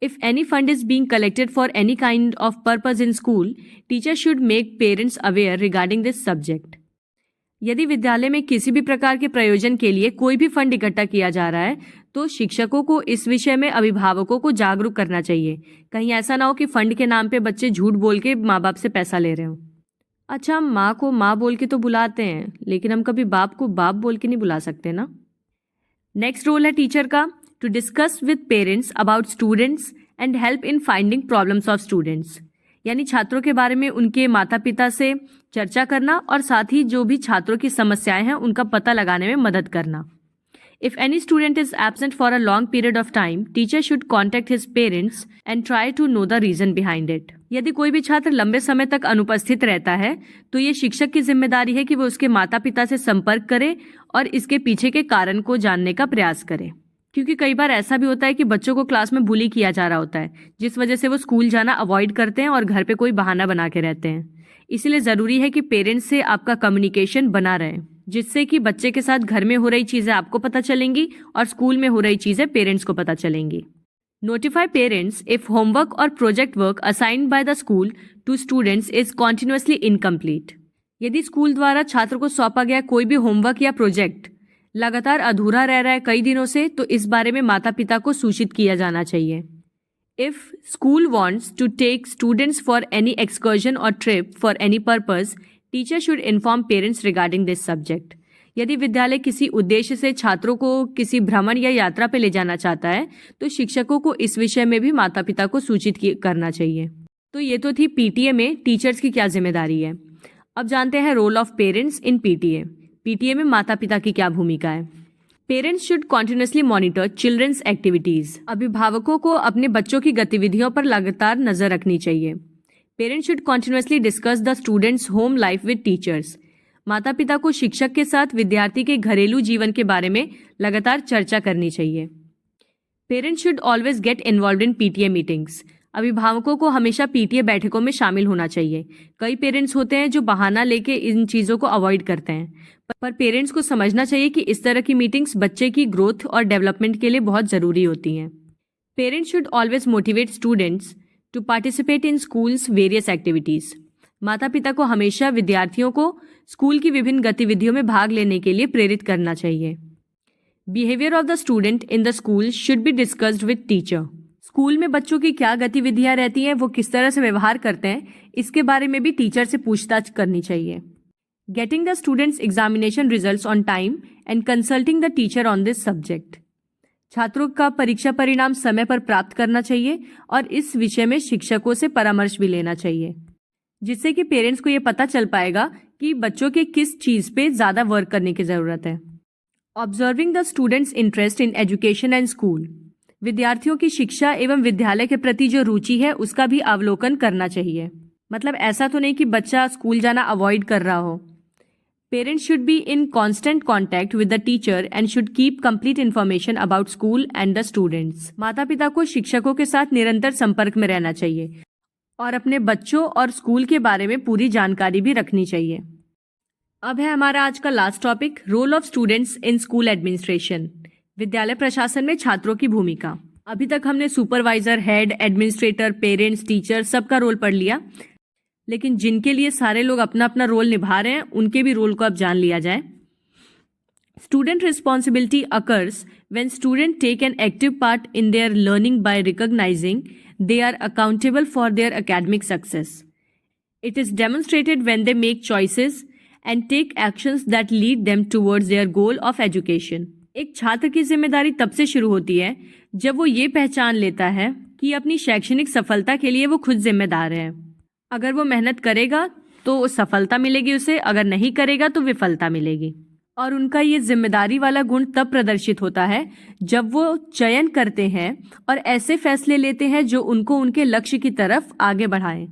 If any fund is being collected for any kind of purpose in school, teacher should make parents aware regarding this subject. यदि विद्यालय में किसी भी प्रकार के प्रयोजन के लिए कोई भी फंड इकट्ठा किया जा रहा है तो शिक्षकों को इस विषय में अभिभावकों को जागरूक करना चाहिए. कहीं ऐसा ना हो कि फंड के नाम पे बच्चे झूठ बोल के माँ बाप से पैसा ले रहे हो. अच्छा, हम माँ को माँ बोल के तो बुलाते हैं, लेकिन हम कभी बाप को बाप बोल के नहीं बुला सकते ना. नेक्स्ट रोल है टीचर का to discuss with parents about students and help in finding problems of students. यानी छात्रों के बारे में उनके माता पिता से चर्चा करना और साथ ही जो भी छात्रों की समस्याएं हैं उनका पता लगाने में मदद करना. If any student is absent for a long period of time, teacher should contact his parents and try to know the reason behind it. यदि कोई भी छात्र लंबे समय तक अनुपस्थित रहता है तो ये शिक्षक की जिम्मेदारी है कि वो उसके माता पिता से संपर्क करे और इसके पीछे के कारण को जानने का प्रयास करे. क्योंकि कई बार ऐसा भी होता है कि बच्चों को क्लास में बुली किया जा रहा होता है, जिस वजह से वो स्कूल जाना अवॉइड करते हैं और घर पे कोई बहाना बना के रहते हैं. इसलिए ज़रूरी है कि पेरेंट्स से आपका कम्युनिकेशन बना रहे, जिससे कि बच्चे के साथ घर में हो रही चीज़ें आपको पता चलेंगी और स्कूल में हो रही चीज़ें पेरेंट्स को पता चलेंगी. नोटिफाई पेरेंट्स इफ होमवर्क और project work assigned by the school to students is continuously incomplete. यदि स्कूल द्वारा छात्र को सौंपा गया कोई भी होमवर्क या प्रोजेक्ट लगातार अधूरा रह रहा है कई दिनों से, तो इस बारे में माता पिता को सूचित किया जाना चाहिए. If school wants to take students for any excursion or trip for any purpose, teacher should inform parents regarding this subject. यदि विद्यालय किसी उद्देश्य से छात्रों को किसी भ्रमण या यात्रा पर ले जाना चाहता है तो शिक्षकों को इस विषय में भी माता पिता को सूचित करना चाहिए. तो ये तो थी पीटीए में टीचर्स की क्या जिम्मेदारी है. अब जानते हैं role of parents in PTA. PTA में माता पिता की क्या भूमिका है. Parents should continuously monitor children's activities. अभिभावकों को अपने बच्चों की गतिविधियों पर लगातार नजर रखनी चाहिए. Parents should continuously discuss the students home life with teachers. माता पिता को शिक्षक के साथ विद्यार्थी के घरेलू जीवन के बारे में लगातार चर्चा करनी चाहिए. Parents should always get involve in PTA meetings. अभिभावकों को हमेशा पीटीए बैठकों में शामिल होना चाहिए. कई पेरेंट्स होते हैं जो बहाना लेके इन चीज़ों को अवॉइड करते हैं, पर पेरेंट्स को समझना चाहिए कि इस तरह की मीटिंग्स बच्चे की ग्रोथ और डेवलपमेंट के लिए बहुत ज़रूरी होती हैं. Parents should always motivate students to participate in schools various activities. माता पिता को हमेशा विद्यार्थियों को स्कूल की विभिन्न गतिविधियों में भाग लेने के लिए प्रेरित करना चाहिए। Behaviour of the student in the school should be discussed with teacher. School में बच्चों की क्या गतिविधियां रहती हैं, वो किस तरह से व्यवहार करते हैं, इसके बारे में भी टीचर से पूछताछ करनी चाहिए। Getting the students examination results on time and consulting the teacher on this subject. छात्रों का परीक्षा परिणाम समय पर प्राप्त करना चाहिए और इस विषय में शिक्षकों से परामर्श भी लेना चाहिए, जिससे कि पेरेंट्स को ये पता चल पाएगा कि बच्चों के किस चीज़ पे ज़्यादा वर्क करने की ज़रूरत है। Observing the students interest in education and school. विद्यार्थियों की शिक्षा एवं विद्यालय के प्रति जो रुचि है उसका भी अवलोकन करना चाहिए। मतलब ऐसा तो नहीं कि बच्चा स्कूल जाना अवॉइड कर रहा हो। Parents should be in constant contact with the teacher and should keep complete information about school and the students. माता पिता को शिक्षकों के साथ निरंतर संपर्क में रहना चाहिए और अपने बच्चों और स्कूल के बारे में पूरी जानकारी भी रखनी चाहिए। अब है हमारा आज का last topic, role of students in school administration. विद्यालय प्रशासन में छात्रों की भूमिका। अभी तक हमने supervisor, head, administrator, parents, teacher सबका रोल पढ़ लिया, लेकिन जिनके लिए सारे लोग अपना अपना रोल निभा रहे हैं उनके भी रोल को अब जान लिया जाए। Student responsibility occurs when student take an active part in their learning by recognising they are accountable for their academic success. It is demonstrated when they make choices and take actions that lead them towards their goal of education. एक छात्र की जिम्मेदारी तब से शुरू होती है जब वो ये पहचान लेता है कि अपनी शैक्षणिक सफलता के लिए वो खुद जिम्मेदार है। अगर वो मेहनत करेगा तो सफलता मिलेगी उसे, अगर नहीं करेगा तो विफलता मिलेगी। और उनका ये जिम्मेदारी वाला गुण तब प्रदर्शित होता है जब वो चयन करते हैं और ऐसे फैसले लेते हैं जो उनको उनके लक्ष्य की तरफ आगे बढ़ाएं।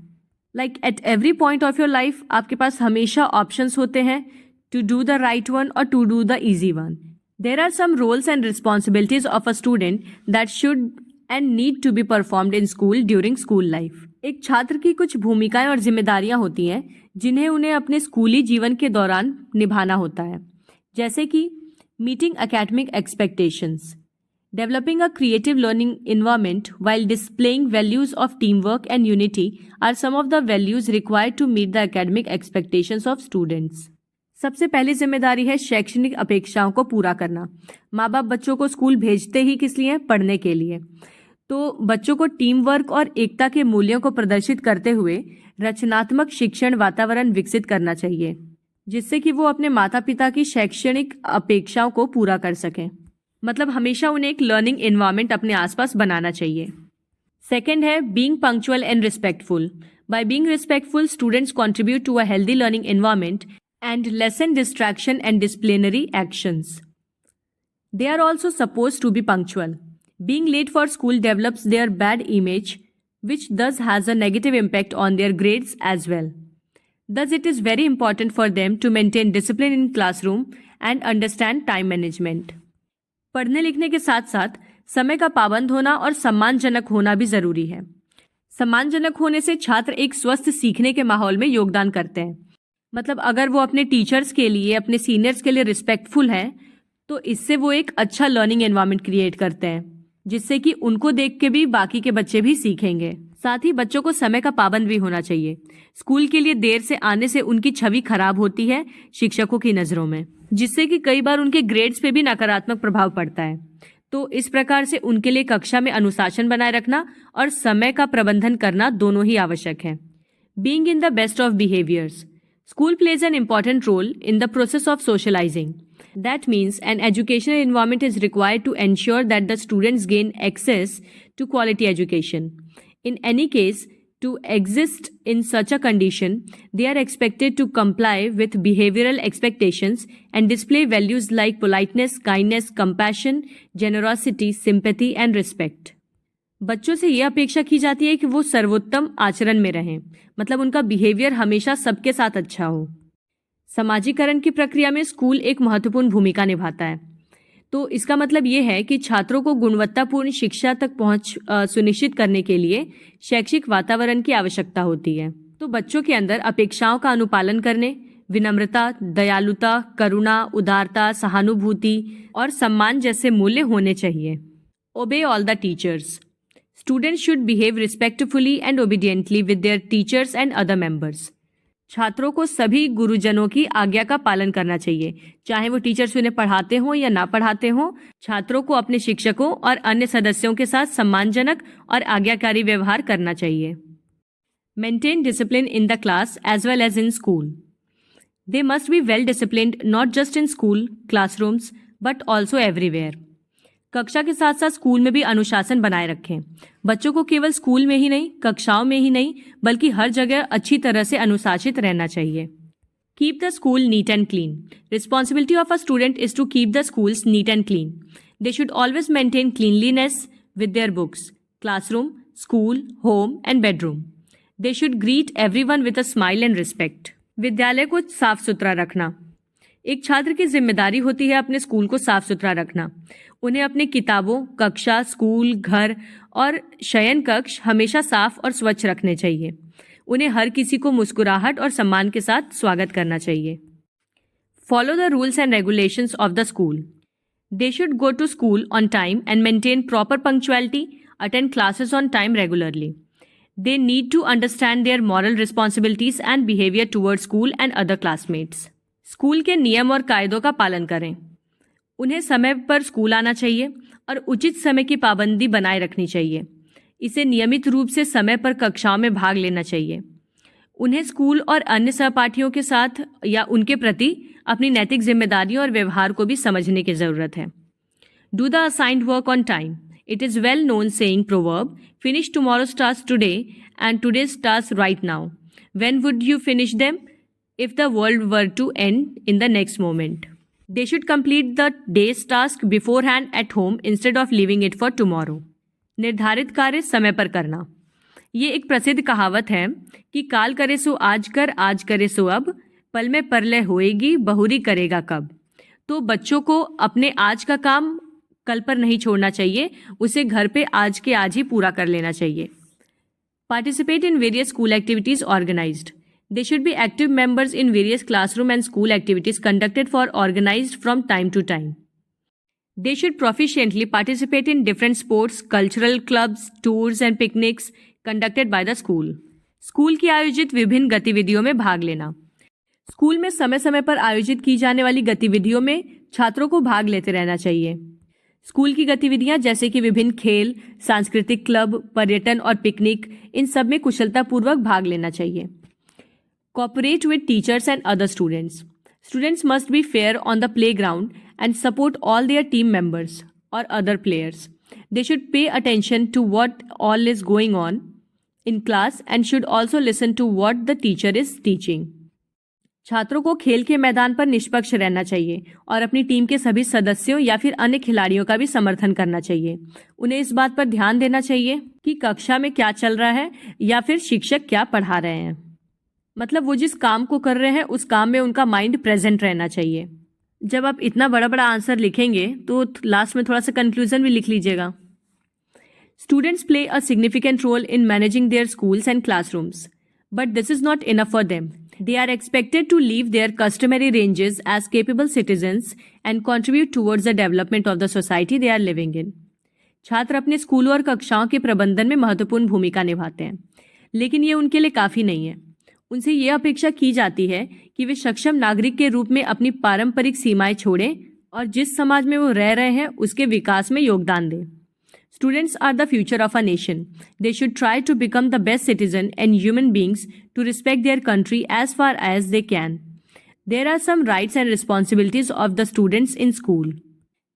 Like at every point of your life आपके पास हमेशा ऑप्शंस होते हैं to do the right one और to do the easy one. There are some roles and responsibilities of a student that should and need to be performed in school during school life. एक छात्र की कुछ भूमिकाएं और जिम्मेदारियां होती हैं जिन्हें उन्हें अपने स्कूली जीवन के दौरान निभाना होता है, जैसे कि meeting academic expectations, developing a creative learning environment while displaying values of team work and unity are some of the values required to meet the academic expectations of students. सबसे पहली जिम्मेदारी है शैक्षणिक अपेक्षाओं को पूरा करना। माँ बाप बच्चों को स्कूल भेजते ही किस लिए? पढ़ने के लिए। तो बच्चों को टीम वर्क और एकता के मूल्यों को प्रदर्शित करते हुए रचनात्मक शिक्षण वातावरण विकसित करना चाहिए, जिससे कि वो अपने माता पिता की शैक्षणिक अपेक्षाओं को पूरा कर सकें। मतलब हमेशा उन्हें एक लर्निंग एनवायरनमेंट अपने आसपास बनाना चाहिए। सेकंड है being punctual and respectful. By being respectful students contribute to a healthy learning environment and lessen distraction and disciplinary actions. They are also suppose to be punctual. Being late for school develops their bad image which thus has a negative impact on their grades as well. Thus, it is very important for them to maintain discipline in classroom and understand time management. पढ़ने लिखने के साथ साथ समय का पाबंद होना और सम्मानजनक होना भी जरूरी है। सम्मानजनक होने से छात्र एक स्वस्थ सीखने के माहौल में योगदान करते हैं। मतलब अगर वो अपने टीचर्स के लिए, अपने सीनियर्स के लिए रिस्पेक्टफुल हैं, तो इससे वो एक अच्छा लर्निंग एनवायरनमेंट क्रिएट करते हैं, जिससे कि उनको देख के भी बाकी के बच्चे भी सीखेंगे। साथ ही बच्चों को समय का पाबंद भी होना चाहिए। स्कूल के लिए देर से आने से उनकी छवि खराब होती है शिक्षकों की नज़रों में, जिससे कि कई बार उनके ग्रेड्स पे भी नकारात्मक प्रभाव पड़ता है। तो इस प्रकार से उनके लिए कक्षा में अनुशासन बनाए रखना और समय का प्रबंधन करना दोनों ही आवश्यक है। Being in the best of behaviours. School plays an important role in the process of socializing. That means an educational environment is required to ensure that the students gain access to quality education. In any case, to exist in such a condition, they are expected to comply with behavioral expectations and display values like politeness, kindness, compassion, generosity, sympathy and respect. बच्चों से यह अपेक्षा की जाती है कि वो सर्वोत्तम आचरण में रहें, मतलब उनका बिहेवियर हमेशा सबके साथ अच्छा हो। समाजीकरण की प्रक्रिया में स्कूल एक महत्वपूर्ण भूमिका निभाता है। तो इसका मतलब ये है कि छात्रों को गुणवत्तापूर्ण शिक्षा तक पहुंच सुनिश्चित करने के लिए शैक्षिक वातावरण की आवश्यकता होती है। तो बच्चों के अंदर अपेक्षाओं का अनुपालन करने, विनम्रता, दयालुता, करुणा, उदारता, सहानुभूति और सम्मान जैसे मूल्य होने चाहिए। Obey all the teachers. Students should behave respectfully and obediently with their teachers and other members. छात्रों को सभी गुरुजनों की आज्ञा का पालन करना चाहिए, चाहे वो टीचर्स उन्हें पढ़ाते हों या ना पढ़ाते हों। छात्रों को अपने शिक्षकों और अन्य सदस्यों के साथ सम्मानजनक और आज्ञाकारी व्यवहार करना चाहिए। Maintain discipline in the class as well as in school. They must be well disciplined not just in school classrooms but also everywhere. कक्षा के साथ साथ स्कूल में भी अनुशासन बनाए रखें। बच्चों को केवल स्कूल में ही नहीं, कक्षाओं में ही नहीं, बल्कि हर जगह अच्छी तरह से अनुशासित रहना चाहिए। Keep the school neat and clean. Responsibility of a student is to keep the schools neat and clean. They should always maintain cleanliness with their books, classroom, school, home and bedroom. They should greet everyone with a smile and respect. विद्यालय को साफ सुथरा रखना। एक छात्र की जिम्मेदारी होती है अपने स्कूल को साफ सुथरा रखना। उन्हें अपने किताबों, कक्षा, स्कूल, घर और शयन कक्ष हमेशा साफ और स्वच्छ रखने चाहिए। उन्हें हर किसी को मुस्कुराहट और सम्मान के साथ स्वागत करना चाहिए। Follow the rules and regulations of the school. They should go to school on time and maintain proper punctuality, attend classes on time regularly. They need to understand their moral responsibilities and behavior towards school and other classmates. School के नियम और कायदों का पालन करें। उन्हें समय पर school आना चाहिए और उचित समय की पाबंदी बनाए रखनी चाहिए। इसे नियमित रूप से समय पर कक्षाओं में भाग लेना चाहिए। उन्हें स्कूल और अन्य सहपाठियों के साथ या उनके प्रति अपनी नैतिक जिम्मेदारियों और व्यवहार को भी समझने की ज़रूरत है। Do the assigned work on time. It is well known saying proverb, finish tomorrow's task today and today's task right now. When would you finish them? If the world were to end in the next moment. They should complete the day's task beforehand at home instead of leaving it for tomorrow. निर्धारित कार्य समय पर करना। ये एक प्रसिद्ध कहावत है कि काल करे सो आज कर, आज करे सो अब, पल में परलय होएगी, बहुरी करेगा कब। तो बच्चों को अपने आज का काम कल पर नहीं छोड़ना चाहिए, उसे घर पे आज के आज ही पूरा कर लेना चाहिए। Participate in various school activities organised. They should be active members in various classroom and school activities conducted for organised from time to time. They should proficiently participate in different sports, cultural clubs, tours and picnics conducted by the school. School की आयोजित विभिन्न गतिविधियों में भाग लेना। School में समय समय पर आयोजित की जाने वाली गतिविधियों में छात्रों को भाग लेते रहना चाहिए। स्कूल की गतिविधियां जैसे कि विभिन्न खेल, सांस्कृतिक क्लब, पर्यटन और पिकनिक, इन सब में कुशलतापूर्वक भाग लेना चाहिए। Cooperate with teachers and other students. Students must be fair on the playground and support all their team members or other players. They should pay attention to what all is going on in class and should also listen to what the teacher is teaching. छात्रों को खेल के मैदान पर निष्पक्ष रहना चाहिए और अपनी टीम के सभी सदस्यों या फिर अन्य खिलाड़ियों का भी समर्थन करना चाहिए। उन्हें इस बात पर ध्यान देना चाहिए कि कक्षा में क्या चल रहा है या फिर शिक्षक क्या पढ़ा रहे हैं। मतलब वो जिस काम को कर रहे हैं उस काम में उनका माइंड प्रेजेंट रहना चाहिए। जब आप इतना बड़ा बड़ा आंसर लिखेंगे तो लास्ट में थोड़ा सा कंक्लूजन भी लिख लीजिएगा। Students play a significant role in managing their schools and classrooms, but this is not enough for them. They are expected to leave their customary ranges as capable citizens and contribute towards the development of the society they are living in. छात्र अपने स्कूलों और कक्षाओं के प्रबंधन में महत्वपूर्ण भूमिका निभाते हैं, लेकिन ये उनके लिए काफ़ी नहीं है। उनसे ये अपेक्षा की जाती है कि वे सक्षम नागरिक के रूप में अपनी पारंपरिक सीमाएं छोड़ें और जिस समाज में वो रह रहे हैं उसके विकास में योगदान दें। Students are the future of a nation. They should try to become the best citizen and human beings to respect their country as far as they can. There are some rights and responsibilities of the students in school.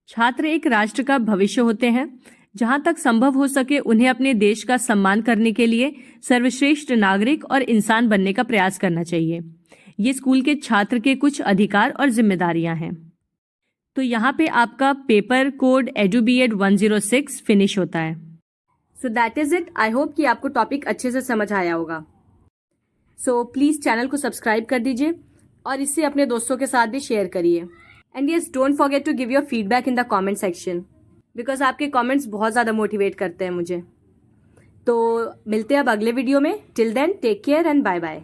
छात्र एक राष्ट्र का भविष्य होते हैं। जहाँ तक संभव हो सके उन्हें अपने देश का सम्मान करने के लिए सर्वश्रेष्ठ नागरिक और इंसान बनने का प्रयास करना चाहिए। ये स्कूल के छात्र के कुछ अधिकार और जिम्मेदारियां हैं। तो यहाँ पे आपका पेपर कोड EduBEd 106 फिनिश होता है। So that is it. I hope कि आपको टॉपिक अच्छे से समझ आया होगा। सो प्लीज़ चैनल को सब्सक्राइब कर दीजिए और इसे अपने दोस्तों के साथ भी शेयर करिए। And yes, don't forget to give your feedback in the comment section, because आपके कमेंट्स बहुत ज़्यादा मोटिवेट करते हैं मुझे। तो मिलते हैं अब अगले वीडियो में। Till then take care and bye bye.